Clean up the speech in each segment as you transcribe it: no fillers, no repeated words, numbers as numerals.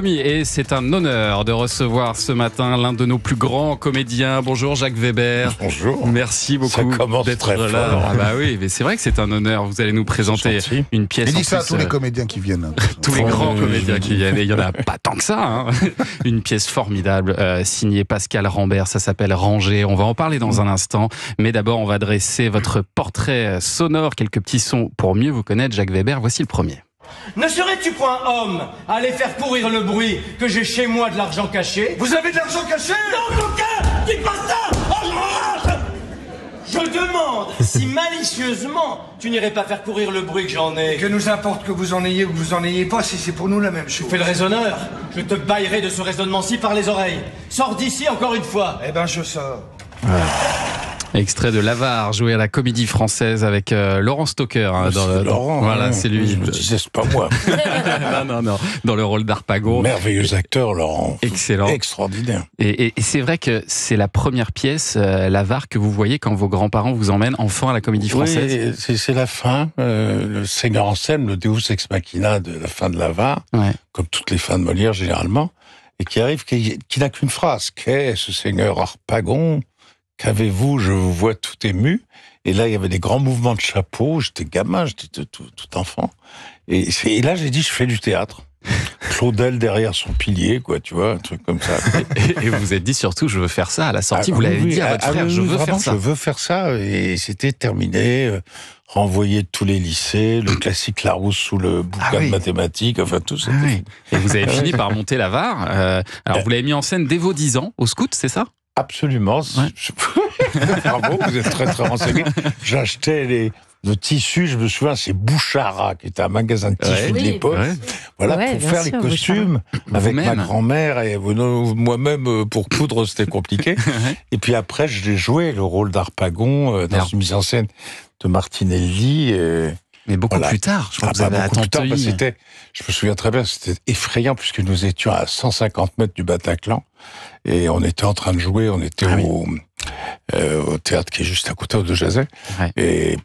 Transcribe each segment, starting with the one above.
Et c'est un honneur de recevoir ce matin l'un de nos plus grands comédiens. Bonjour Jacques Weber. Bonjour. Merci beaucoup Ça commence d'être très là. fort. Ah bah oui, mais c'est vrai que c'est un honneur. Vous allez nous présenter une pièce. Il en dit ça à plus, tous les comédiens qui viennent. tous les grands comédiens qui viennent. Et il n'y en a pas tant que ça. Hein. Une pièce formidable signée Pascal Rambert. Ça s'appelle Rangé. On va en parler dans un instant. Mais d'abord, on va dresser votre portrait sonore. Quelques petits sons pour mieux vous connaître. Jacques Weber, voici le premier. Ne serais-tu point homme à aller faire courir le bruit que j'ai chez moi de l'argent caché? Vous avez de l'argent caché? Non, coquin! Dis pas ça! Oh, je demande si malicieusement tu n'irais pas faire courir le bruit que j'en ai. Que nous importe que vous en ayez ou que vous en ayez pas, si c'est pour nous la même chose. Fais le raisonneur. Je te baillerai de ce raisonnement-ci par les oreilles. Sors d'ici encore une fois. Eh ben, je sors. Extrait de L'Avare, joué à la Comédie Française avec Laurent Stocker. Hein, Laurent, voilà, hein. c'est lui. Je me disais, c'est pas moi. non. Dans le rôle d'Harpagon. Merveilleux acteur, Laurent. Excellent. Extraordinaire. Et c'est vrai que c'est la première pièce, L'Avare, que vous voyez quand vos grands-parents vous emmènent enfant à la Comédie Française. Oui, c'est la fin. Le Seigneur Anselme, le Deus Ex Machina de la fin de L'Avare, Ouais. comme toutes les fins de Molière généralement, et qui arrive, qui n'a qu'une phrase. Qu'est ce Seigneur Harpagon? Qu'avez-vous? Je vous vois tout ému. Et là, il y avait des grands mouvements de chapeau. J'étais gamin, j'étais tout enfant. Et là, j'ai dit, je fais du théâtre. Claudel derrière son pilier, quoi, tu vois, un truc comme ça. Et vous vous êtes dit surtout, je veux faire ça à la sortie. Vous l'avez dit à votre frère, je veux faire ça. Je veux faire ça. Et c'était terminé. Renvoyé de tous les lycées, le classique Larousse sous le bouquin de mathématiques, enfin tout ça. Et vous avez fini par monter L'Avare. Alors, vous l'avez mis en scène dès vos 10 ans, au scout, c'est ça? Absolument. Ouais. Bravo, vous êtes très très renseigné. J'achetais le tissu, je me souviens, c'est Bouchara, qui était un magasin de tissus de l'époque. Ouais. Voilà, Ouais, pour bien faire sûr, les costumes, avec ma Vous-même. grand-mère et moi-même, pour coudre, c'était compliqué. Et puis après, j'ai joué le rôle d'Harpagon dans une mise en scène de Martinelli. Mais beaucoup Voilà. plus tard, je crois que vous avez beaucoup plus tard, attendu. je me souviens très bien, c'était effrayant puisque nous étions à 150 mètres du Bataclan et on était en train de jouer, on était au théâtre qui est juste à côté de Jazet. Ouais. Et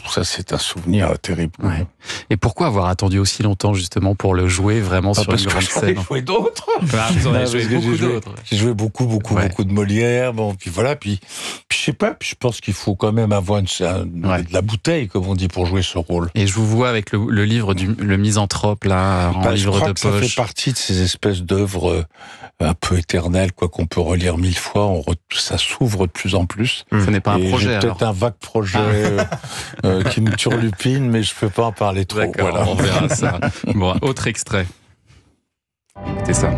ça, c'est un souvenir terrible. Ouais. Et pourquoi avoir attendu aussi longtemps justement pour le jouer vraiment sur une grande j'en ai scène? joué d'autres. Ah, vous en avez Non, joué parce que beaucoup d'autres. J'ai joué beaucoup de Molière. Bon, puis voilà. Puis je sais pas. Puis je pense qu'il faut quand même avoir de la bouteille, comme on dit, pour jouer ce rôle. Et je vous vois avec le livre le Misanthrope là, en Je livre crois de que ça fait poche. partie de ces espèces d'œuvres un peu éternelles, quoi, qu'on peut relire 1000 fois. Ça s'ouvre de plus en plus. Ce n'est pas un Et projet j'ai alors. peut-être un vague projet qui me turlupine, mais je peux pas en parler trop. D'accord, Voilà. on verra ça. Bon, autre extrait. Écoutez ça.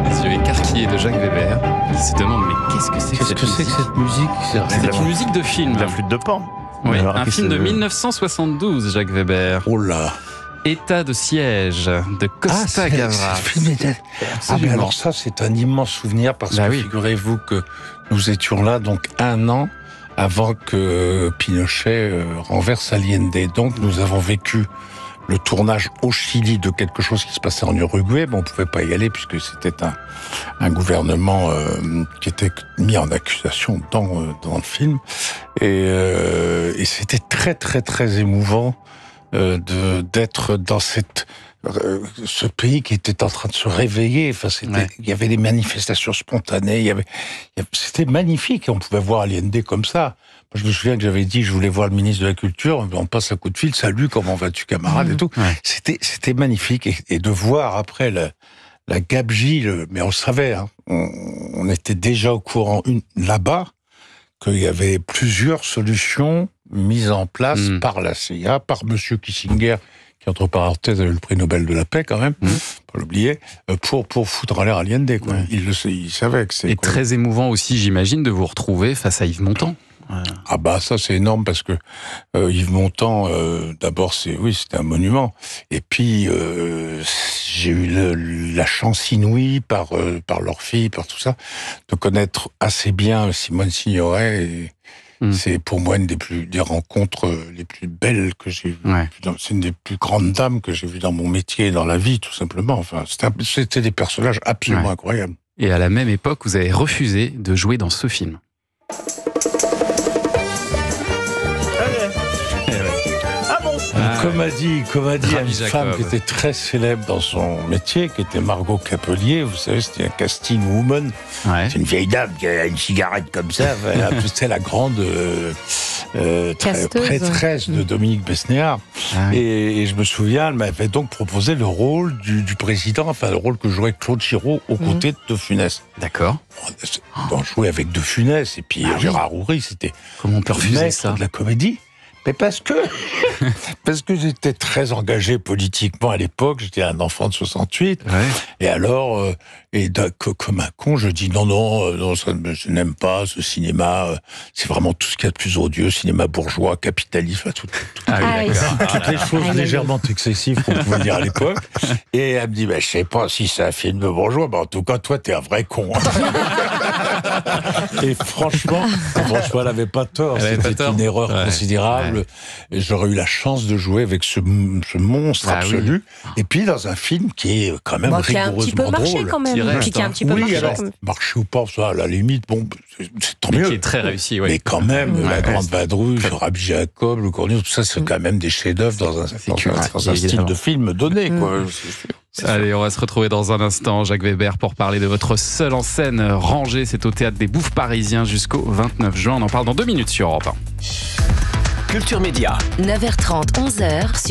Les yeux écarquillés de Jacques Weber qui se demande mais qu'est-ce que c'est que cette musique? C'est une musique de film. La flûte de Pan. Oui, Alors, un qu'est-ce film de que- 1972, Jacques Weber. Oh là. État de siège de Costa Gavras. Mais alors ça, c'est un immense souvenir parce Bah que oui. figurez-vous que nous étions là donc un an avant que Pinochet renverse Allende. Donc nous avons vécu le tournage au Chili de quelque chose qui se passait en Uruguay, mais on pouvait pas y aller puisque c'était un gouvernement qui était mis en accusation dans le film. Et c'était très très très émouvant d'être dans ce pays qui était en train de se réveiller. Enfin, il y avait des manifestations spontanées. C'était magnifique. Et on pouvait voir Allende comme ça. Moi, je me souviens que j'avais dit, je voulais voir le ministre de la Culture. On passe un coup de fil. Salut, comment vas-tu, camarade et tout. Ouais. C'était magnifique. Et de voir après la gabegie, mais on le savait. Hein, on était déjà au courant là-bas qu'il y avait plusieurs solutions mises en place par la CIA, par Monsieur Kissinger, qui entre parenthèses a eu le prix Nobel de la paix quand même, pas l'oublier, pour foutre en l'air Allende, quoi. Ouais. Il savait que c'est... Et très émouvant aussi, j'imagine, de vous retrouver face à Yves Montand. Ah bah ça c'est énorme parce que Yves Montand, d'abord c'était un monument. Et puis j'ai eu la chance inouïe par leur fille, par tout ça, de connaître assez bien Simone Signoret. Et c'est pour moi une des rencontres les plus belles que j'ai vues. Ouais. C'est une des plus grandes dames que j'ai vues dans mon métier et dans la vie, tout simplement. Enfin, c'était des personnages absolument incroyables. Et à la même époque, vous avez refusé de jouer dans ce film. Comme a dit Rabbi une femme Jacob. qui était très célèbre dans son métier, qui était Margot Capelier, vous savez, c'était un casting woman. Ouais. C'est une vieille dame qui a une cigarette comme ça. C'était la grande Casteuse. prêtresse de Dominique Besnéard. Ah oui. Et je me souviens, elle m'avait donc proposé le rôle du président, enfin le rôle que jouait Claude Giraud aux côtés de De Funès. D'accord. On jouait avec De Funès et puis Gérard Houry, c'était Comment on peut le refuser maître ça? de la comédie. Mais parce que j'étais très engagé politiquement à l'époque, j'étais un enfant de 68, Ouais. et alors, comme un con, je dis non, je n'aime pas ce cinéma, c'est vraiment tout ce qu'il y a de plus odieux, cinéma bourgeois, capitaliste, Ah oui, d'accord. toutes les choses Aïe, aïe, aïe. légèrement excessives qu'on pouvait dire à l'époque. Et elle me dit, je sais pas si c'est un film de bourgeois, en tout cas, toi, t'es un vrai con. Et franchement, elle avait pas tort. Elle avait pas C'était tort. une erreur Ouais. considérable. Et j'aurais eu la chance de jouer avec ce monstre Ah absolu. Et puis dans un film qui est quand même Bon, qui a un petit peu rigoureusement marché drôle. quand même. Qui reste, Puis qui a un hein. petit peu Oui, marché. alors, quand même. marché ou pas, ça, à la limite, bon, c'est tant Mais mieux. qui est très réussi, Mais oui. quand même, Ouais, La ouais, Grande c'est- Vadrouille, Rabbi Jacob, Le Cornillon, tout ça, c'est quand même des chefs-d'œuvre dans un style évidemment. de film donné, quoi. Allez, on va se retrouver dans un instant, Jacques Weber, pour parler de votre seul en scène Rangée. C'est au Théâtre des Bouffes Parisiens jusqu'au 29 juin. On en parle dans 2 minutes sur Europe 1. Culture Média. 9h30, 11h sur